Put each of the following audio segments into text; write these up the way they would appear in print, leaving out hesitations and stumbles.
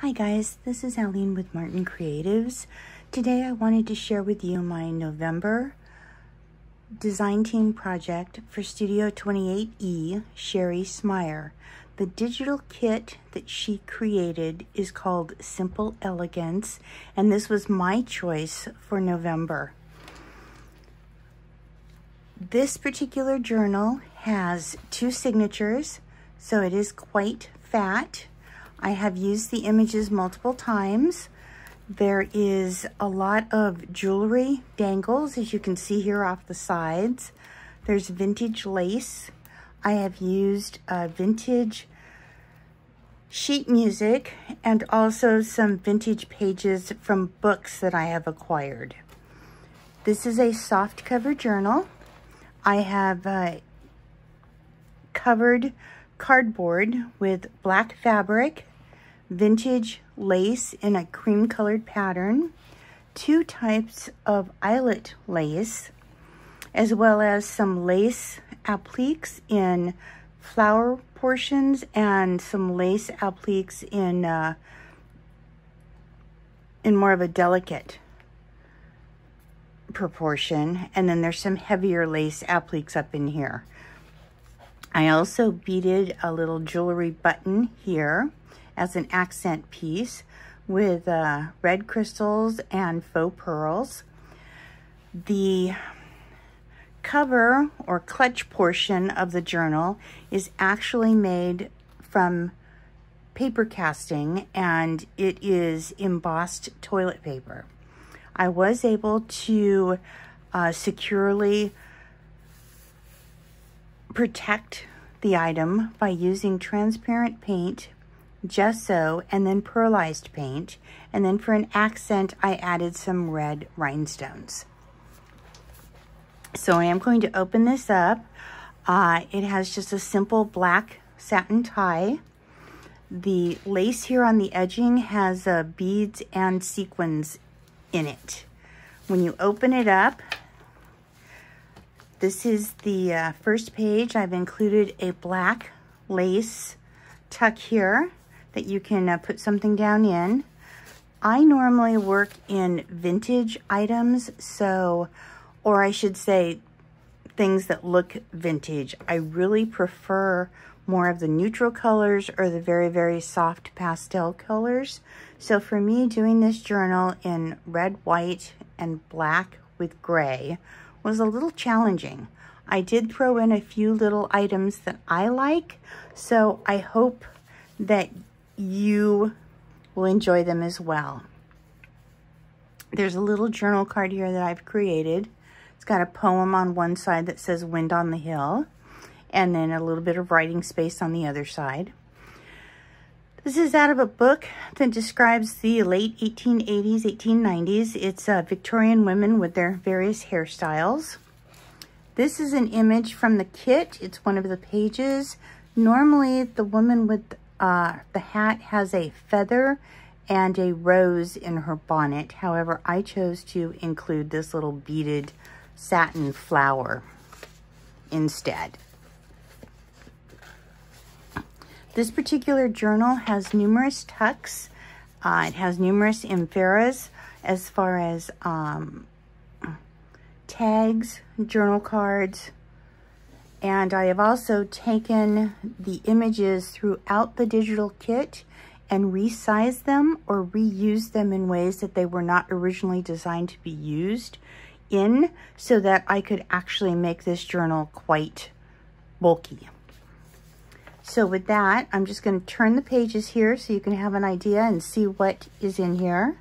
Hi guys, this is Aline with Martinkreatives. Today I wanted to share with you my November design team project for Studio28e, Sherry Smyer. The digital kit that she created is called Simple Elegance, and this was my choice for November. This particular journal has 2 signatures, so it is quite fat. I have used the images multiple times. There is a lot of jewelry dangles, as you can see here off the sides. There's vintage lace. I have used vintage sheet music and also some vintage pages from books that I have acquired. This is a soft cover journal. I have covered cardboard with black fabric, vintage lace in a cream colored pattern, 2 types of eyelet lace, as well as some lace appliques in flower portions and some lace appliques in more of a delicate proportion, and then there's some heavier lace appliques up in here. I also beaded a little jewelry button here as an accent piece with red crystals and faux pearls. The cover or clutch portion of the journal is actually made from paper casting, and it is embossed toilet paper. I was able to securely protect the item by using transparent paint, gesso, and then pearlized paint. And then for an accent, I added some red rhinestones. So I am going to open this up. It has just a simple black satin tie. The lace here on the edging has beads and sequins in it. When you open it up, this is the first page. I've included a black lace tuck here that you can put something down in. I normally work in vintage items, or I should say things that look vintage. I really prefer more of the neutral colors or the very, very soft pastel colors. So for me, doing this journal in red, white, and black with gray was a little challenging. I did throw in a few little items that I like, so I hope that you will enjoy them as well. There's a little journal card here that I've created. It's got a poem on one side that says "Wind on the Hill," and then a little bit of writing space on the other side. This is out of a book that describes the late 1880s, 1890s. It's Victorian women with their various hairstyles. This is an image from the kit. It's one of the pages. Normally, the woman with the hat has a feather and a rose in her bonnet. However, I chose to include this little beaded satin flower instead. This particular journal has numerous tucks. It has numerous ephemeras as far as tags, journal cards, and I have also taken the images throughout the digital kit and resized them or reused them in ways that they were not originally designed to be used in, so that I could actually make this journal quite bulky. So with that, I'm just going to turn the pages here so you can have an idea and see what is in here.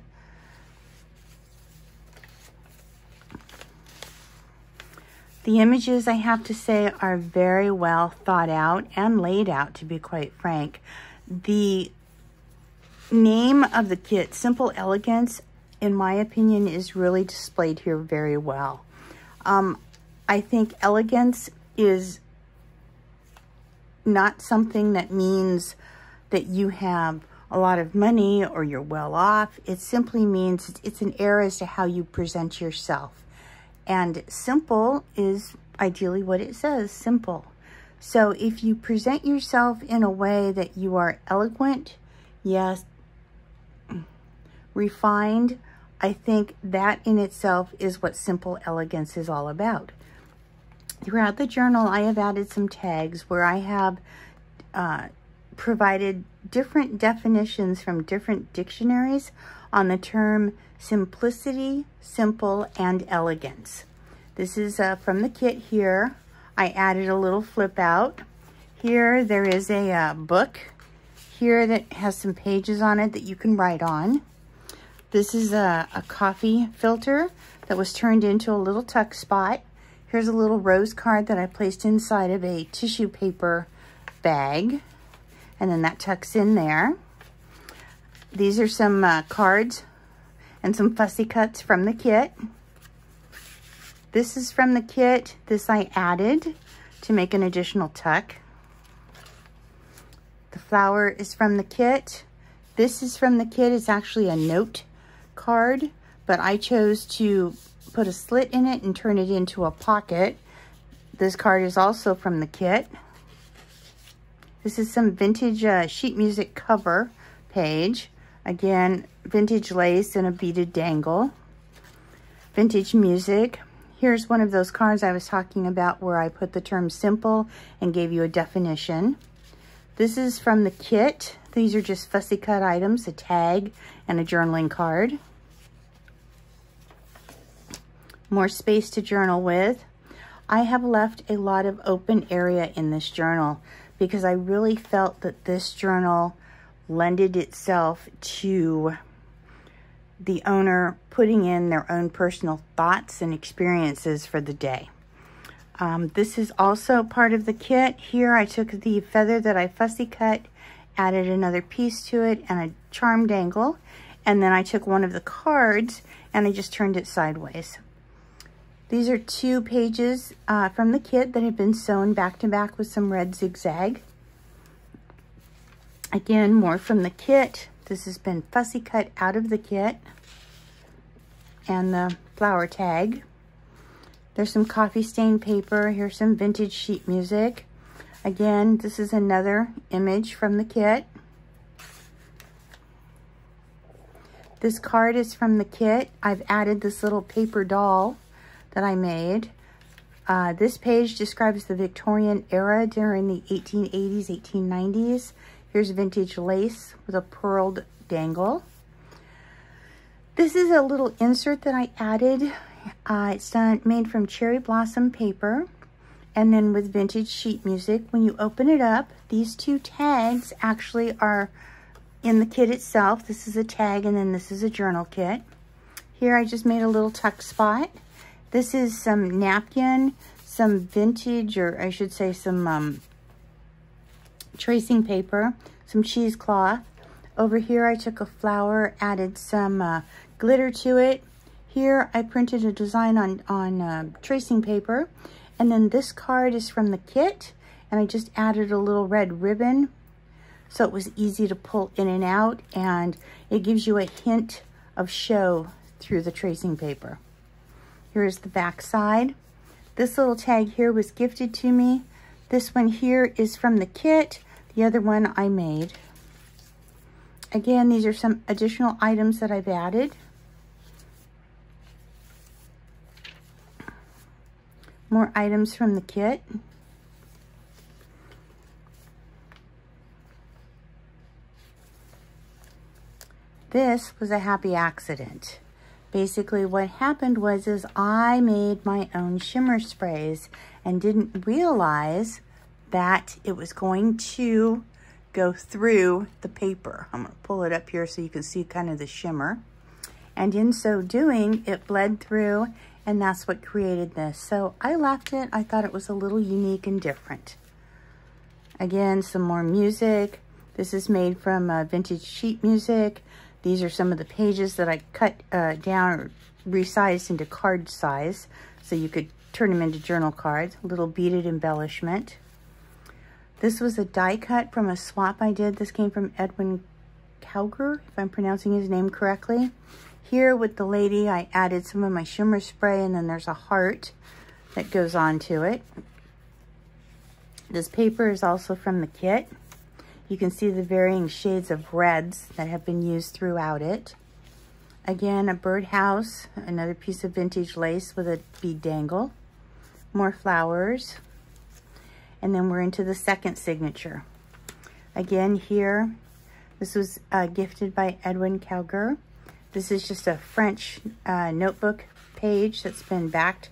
The images, I have to say, are very well thought out and laid out, to be quite frank. The name of the kit, Simple Elegance, in my opinion, is really displayed here very well. I think elegance is not something that means that you have a lot of money or you're well off. It simply means it's an air as to how you present yourself. And simple is ideally what it says, simple. So if you present yourself in a way that you are eloquent, yes, refined. I think that in itself is what simple elegance is all about. Throughout the journal, I have added some tags where I have provided different definitions from different dictionaries on the term simplicity, simple, and elegance. This is from the kit here. I added a little flip out. Here there is a book here that has some pages on it that you can write on. This is a coffee filter that was turned into a little tuck spot. Here's a little rose card that I placed inside of a tissue paper bag, and then that tucks in there. These are some cards and some fussy cuts from the kit. This is from the kit. This I added to make an additional tuck. The flower is from the kit. This is from the kit. It's actually a note card, but I chose to put a slit in it and turn it into a pocket. This card is also from the kit. This is some vintage sheet music cover page. Again, vintage lace and a beaded dangle. Vintage music. Here's one of those cards I was talking about where I put the term simple and gave you a definition. This is from the kit. These are just fussy cut items, a tag and a journaling card. More space to journal with. I have left a lot of open area in this journal because I really felt that this journal lended itself to the owner putting in their own personal thoughts and experiences for the day. This is also part of the kit. Here I took the feather that I fussy cut, added another piece to it and a charm dangle, and then I took one of the cards and I just turned it sideways. These are 2 pages from the kit that have been sewn back to back with some red zigzag. Again, more from the kit. This has been fussy cut out of the kit. And the flower tag. There's some coffee stain paper. Here's some vintage sheet music. Again, this is another image from the kit. This card is from the kit. I've added this little paper doll that I made. This page describes the Victorian era during the 1880s, 1890s. Here's vintage lace with a pearled dangle. This is a little insert that I added. It's made from cherry blossom paper and then with vintage sheet music. When you open it up, these 2 tags actually are in the kit itself. This is a tag and then this is a journal kit. Here I just made a little tuck spot. This is some napkin, some vintage, or I should say some tracing paper, some cheesecloth. Over here I took a flower, added some glitter to it. Here I printed a design on tracing paper. And then this card is from the kit, and I just added a little red ribbon so it was easy to pull in and out, and it gives you a hint of show through the tracing paper. Here's the back side. This little tag here was gifted to me. This one here is from the kit. The other one I made. Again, these are some additional items that I've added. More items from the kit. This was a happy accident. Basically what happened was I made my own shimmer sprays and didn't realize that it was going to go through the paper. I'm going to pull it up here so you can see kind of the shimmer. And in so doing, it bled through, and that's what created this. So I left it. I thought it was a little unique and different. Again, some more music. This is made from vintage sheet music. These are some of the pages that I cut down or resized into card size so you could turn them into journal cards. A little beaded embellishment. This was a die cut from a swap I did. This came from Edwin Cowger, if I'm pronouncing his name correctly. Here with the lady, I added some of my shimmer spray, and then there's a heart that goes on to it. This paper is also from the kit. You can see the varying shades of reds that have been used throughout it. Again, a birdhouse, another piece of vintage lace with a bead dangle, more flowers, and then we're into the second signature. Again here, this was gifted by Edwin Cowger. This is just a French notebook page that's been backed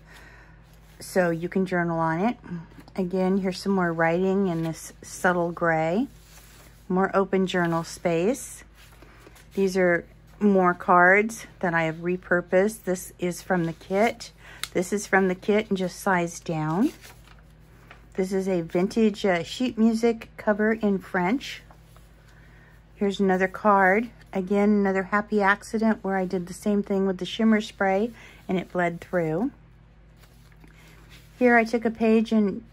so you can journal on it. Again, here's some more writing in this subtle gray, more open journal space. These are more cards that I have repurposed. This is from the kit. This is from the kit and just sized down. This is a vintage sheet music cover in French. Here's another card. Again, another happy accident where I did the same thing with the shimmer spray and it bled through. Here I took a page and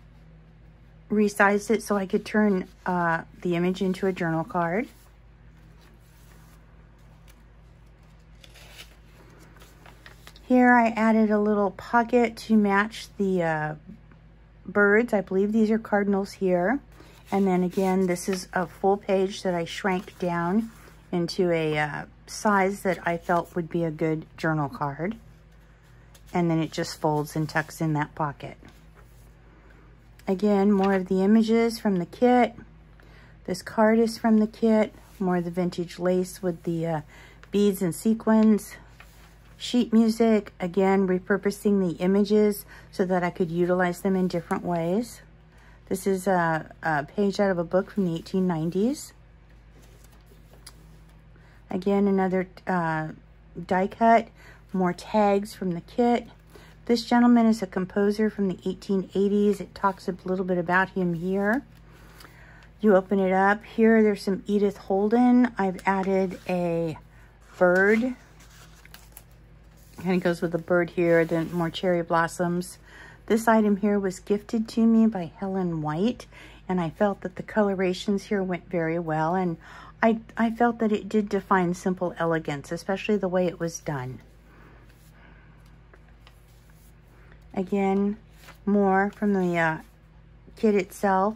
resized it so I could turn the image into a journal card. Here I added a little pocket to match the birds. I believe these are cardinals here. And then again, this is a full page that I shrank down into a size that I felt would be a good journal card. And then it just folds and tucks in that pocket. Again, more of the images from the kit. This card is from the kit. More of the vintage lace with the beads and sequins. Sheet music, again, repurposing the images so that I could utilize them in different ways. This is a page out of a book from the 1890s. Again, another die cut, more tags from the kit. This gentleman is a composer from the 1880s. It talks a little bit about him here. You open it up. Here, there's some Edith Holden. I've added a bird. Kind of goes with the bird here, then more cherry blossoms. This item here was gifted to me by Helen White, and I felt that the colorations here went very well, and I felt that it did define simple elegance, especially the way it was done. Again, more from the kit itself.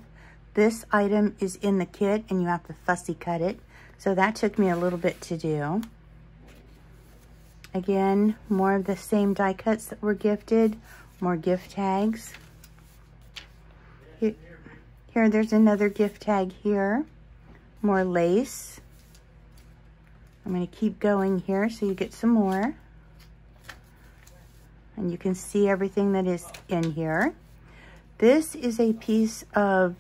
This item is in the kit, and you have to fussy cut it, so that took me a little bit to do. Again, more of the same die cuts that were gifted, more gift tags. Here, there's another gift tag here, more lace. I'm going to keep going here so you get some more. And you can see everything that is in here. This is a piece of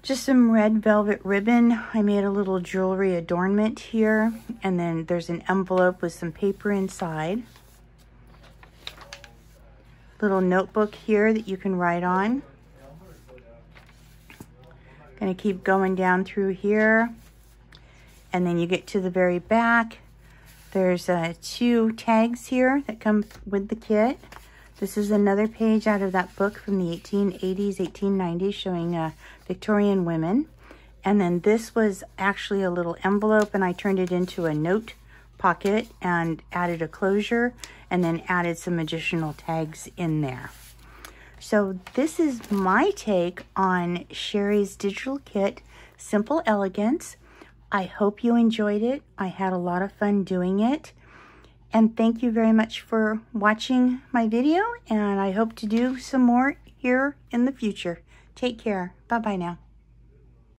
just some red velvet ribbon. I made a little jewelry adornment here, and then there's an envelope with some paper inside. Little notebook here that you can write on. Gonna keep going down through here, and then you get to the very back. There's 2 tags here that come with the kit. This is another page out of that book from the 1880s, 1890s, showing Victorian women. And then this was actually a little envelope, and I turned it into a note pocket and added a closure, and then added some additional tags in there. So this is my take on Sherry's digital kit, Simple Elegance. I hope you enjoyed it. I had a lot of fun doing it. And thank you very much for watching my video, and I hope to do some more here in the future. Take care. Bye-bye now.